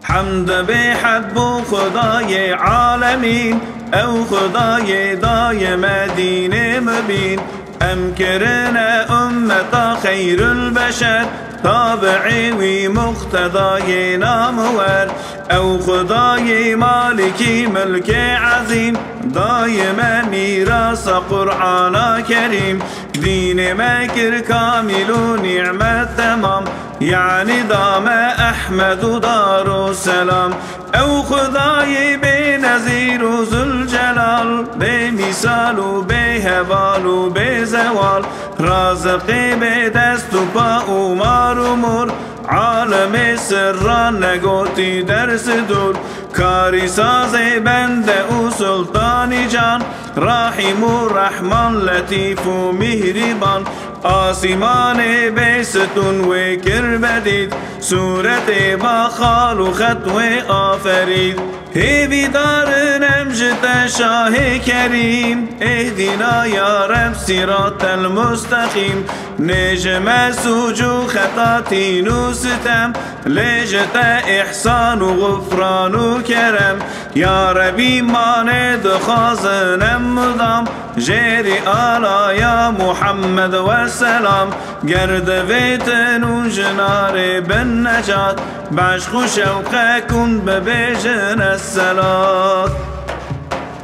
حمد بحد بو خدای عالمین او خدای دایم دین مبین ام کرنا امتا خیر البشر تابعی وی مقتدای نامور او خدای مالکی ملک عظیم دایم میراث قرآن کریم دین مکر کامل و نعمت تمام یعنی دام احمد و دار و سلام او خدای بی نظیر و ذوالجلال بی مثال و بی هوال و بی زوال رازقی بی دست و پا و مار و مر عالم سران نگوتی در صدور کاری ساز بنده و سلطانی جان رحیم و رحمان لطیف و مهربان آسمان بیستون و کربدید صورت با خال و خط و آفرید هیوی دار نمجد شاه کریم اهدنا یا رب صراط المستقیم نجم سوجو خطاتی و ستم لجت احسان و غفران و کرم یا ربی ماند خازنم مدام جیری آلا یا محمد و سلام گرد ویتن و جنار بن نجات بعشق و شوق کن ببیجن الصلاة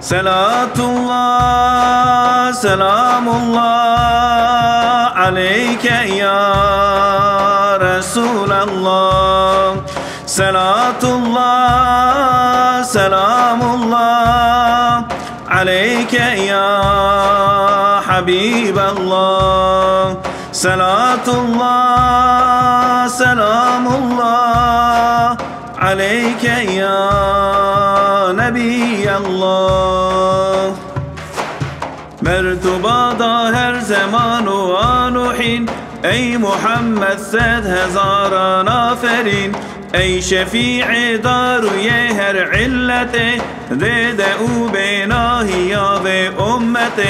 صلاة الله سلام الله عليك يا رسول الله صلاة الله سلام الله عليك يا حبيب الله صلاة الله سلام الله عليك يا نبي الله مرتبادا هر زمان و آن و حین ای محمد 100,000 آفرین ای شفیع داروی هر علت دیده او بیناهی یا به امت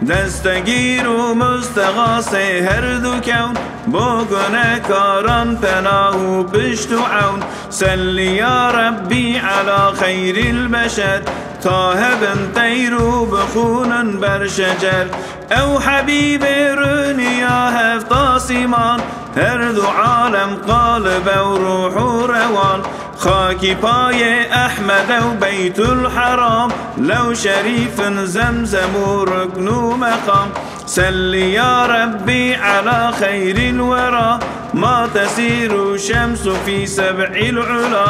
دستگیر و مستغاث هر دو کون با گناهکاران پناه و پشت و عون صلی یا ربی علی خیر البشر طه بن طیرو بخونن بر شجر او حبیب رونیا هفت آسمان هر دو عالم قالب و روح و روان خاکی پای احمد و بیت الحرام لو شریف زمزم و رکن و مقام صلی یا ربی علی خیر الورا ما تسیر شمس فی سبع العلا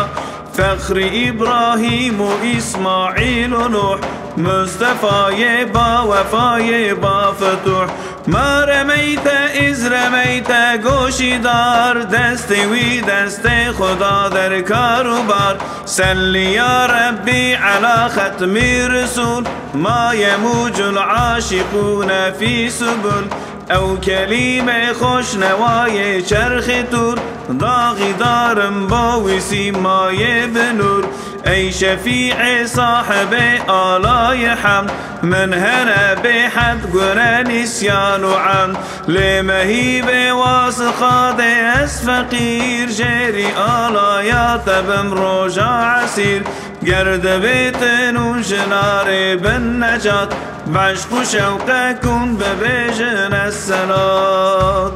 فخر ابراهیم و اسماعیل و نوح مصطفی با وفای با فتوح ما رمیت از رمیت گوشی دار دست وی دست خدا در کار و بار صلی یا ربی علی ختم رسول ما یموج العاشقون فی سبل او کلیم خوش نوای چرخ تور داغی دارم با وسیمای بنور ای شفیع صاحب آلای حمد من هنا بحد گناه نسیان و عمد لمهیب واسخاد از فقیر جری آلایات بم روجا عسیر گرد بیتن و جنار بن نجات بعشق و شوق کن ببیجن الصلاة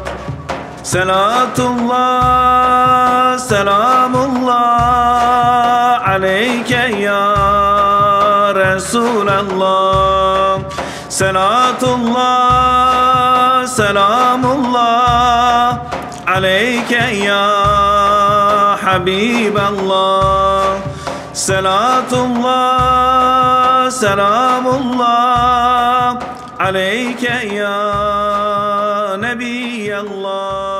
صلاة الله سلام الله عليك يا رسول الله صلاة الله سلام الله عليك يا حبيب الله صلاة الله سلام الله عليك يا نبي الله